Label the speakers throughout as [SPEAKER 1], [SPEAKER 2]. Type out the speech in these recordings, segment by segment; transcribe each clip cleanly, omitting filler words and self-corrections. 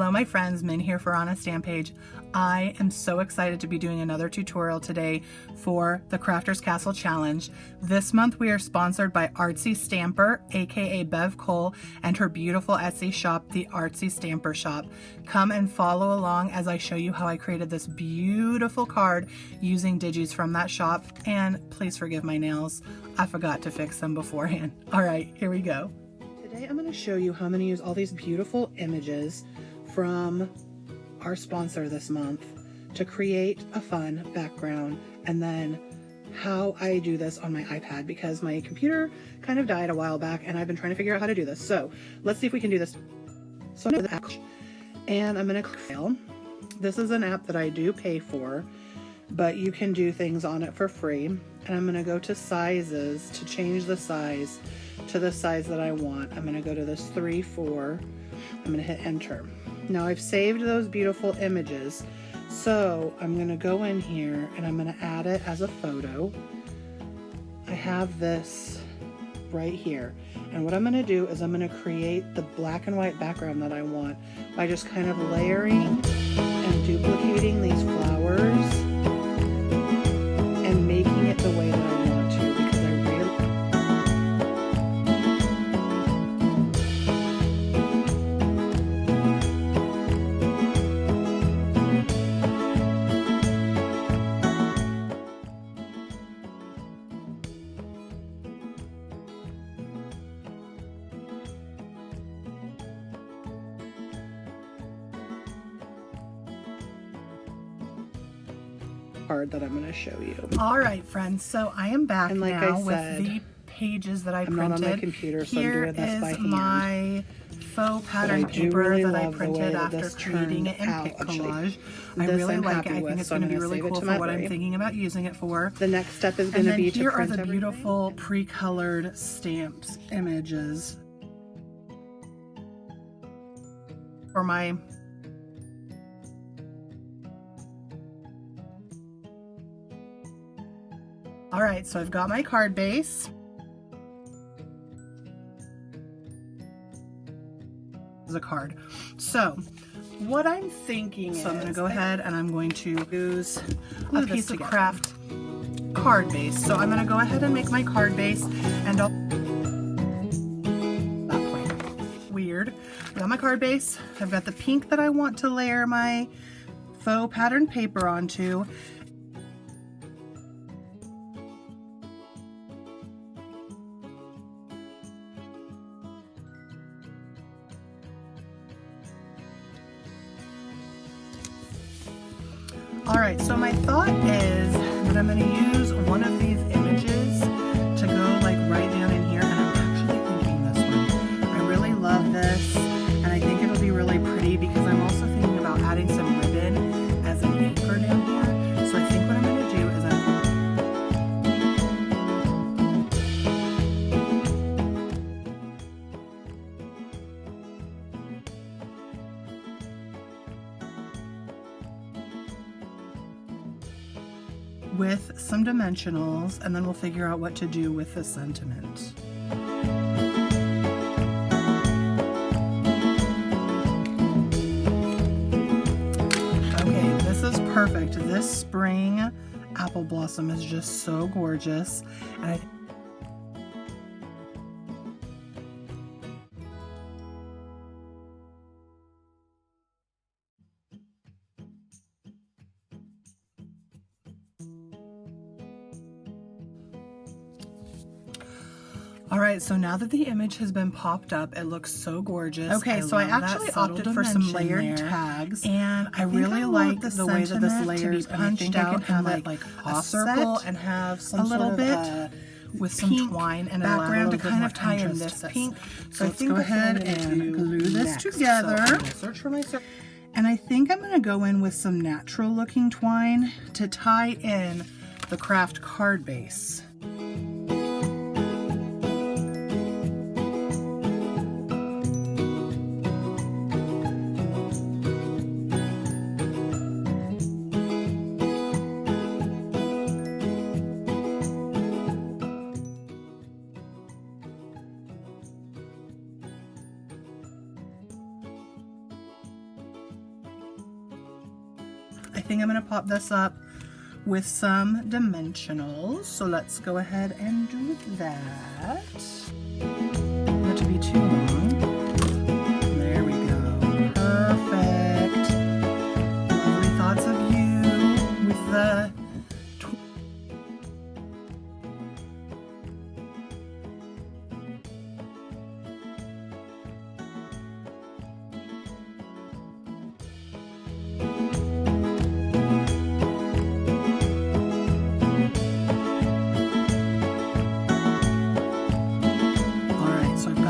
[SPEAKER 1] Hello my friends, Min here for On a Stamp Page. I am so excited to be doing another tutorial today for the Crafter's Castle Challenge. This month we are sponsored by TheArtsyStamper, aka Bev Cole, and her beautiful Etsy shop, TheArtsyStamper shop. Come and follow along as I show you how I created this beautiful card using digis from that shop. And please forgive my nails, I forgot to fix them beforehand. All right, here we go. Today I'm going to show you how I'm going to use all these beautiful images from our sponsor this month to create a fun background, and then how I do this on my iPad because my computer kind of died a while back and I've been trying to figure out how to do this. So let's see if we can do this. So I'm going to the app and I'm going to click. This is an app that I do pay for, but you can do things on it for free. And I'm going to go to sizes to change the size to the size that I want. I'm going to go to this 3/4. I'm going to hit enter. Now I've saved those beautiful images, so I'm going to go in here and I'm going to add it as a photo. I have this right here, and what I'm going to do is I'm going to create the black and white background that I want by just kind of layering and duplicating these flowers and making it the way that I want to, because I really card that I'm going to show you. All right, friends, so I am back and now with the pages that I printed. I'm not on my computer, so I'm doing this by hand. Here is my faux pattern paper that I printed after creating it in Pic Collage. I really like it. I think it's going to be really cool for what I'm thinking about using it for. The next step is going to be to print everything. Here are the beautiful pre-colored stamps images for my All right, so I've got my card base. As a card. So what I'm thinking is, I'm going to go ahead and I'm going to use a piece of craft card base. So I'm going to go ahead and make my card base, and I'll weird. I've got my card base. I've got the pink that I want to layer my faux pattern paper onto. Alright, so my thought is that I'm going to use one of these images to go like right down in here, and I'm actually thinking this one. I really love this, and I think it'll be really pretty because I'm also thinking about adding some ribbon as an anchor down here. So I think what I'm going to do is with some dimensionals, and then we'll figure out what to do with the sentiment. Okay, this is perfect. This spring apple blossom is just so gorgeous, and all right, so now that the image has been popped up, it looks so gorgeous. Okay, so I actually opted for some layered tags, and I really like the way that this layers, and I think I can have it like a circle and have some little bit with some twine and a background to kind of tie in this pink. So let's go ahead and glue this together. Search for my circle. And I think I'm going to go in with some natural looking twine to tie in the craft card base. I think I'm gonna pop this up with some dimensionals. So let's go ahead and do that. Not to be too long. There we go. Perfect. Lovely thoughts of you with the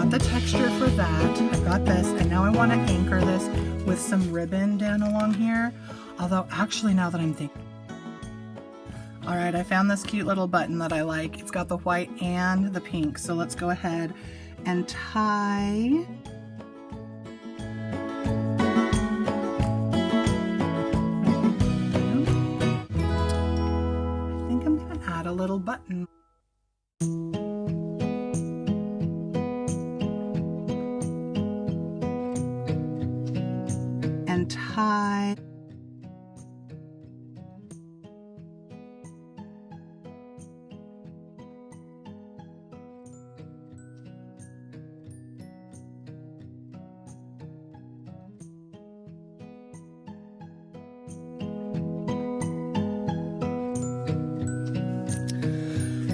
[SPEAKER 1] the texture for that. I've got this, and now I want to anchor this with some ribbon down along here. Although actually, now that I'm thinking, all right, I found this cute little button that I like. It's got the white and the pink. So let's go ahead and tie. I think I'm gonna add a little button. And tie.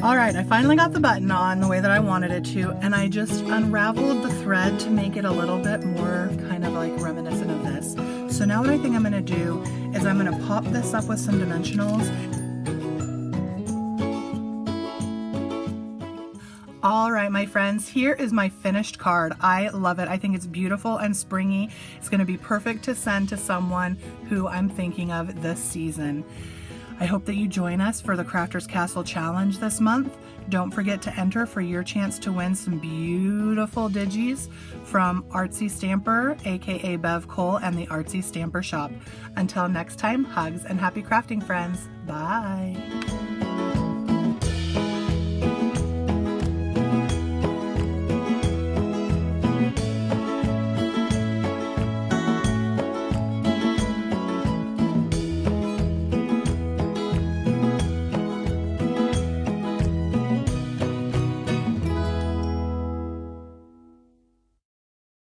[SPEAKER 1] All right, I finally got the button on the way that I wanted it to, and I just unraveled the thread to make it a little bit more kind of like reminiscent of this. So now what I think I'm gonna do is I'm gonna pop this up with some dimensionals. All right, my friends, here is my finished card. I love it. I think it's beautiful and springy. It's gonna be perfect to send to someone who I'm thinking of this season. I hope that you join us for the Crafters Castle Challenge this month. Don't forget to enter for your chance to win some beautiful digis from TheArtsyStamper, aka Bev Cole, and the TheArtsyStamper shop. Until next time, hugs and happy crafting, friends. Bye.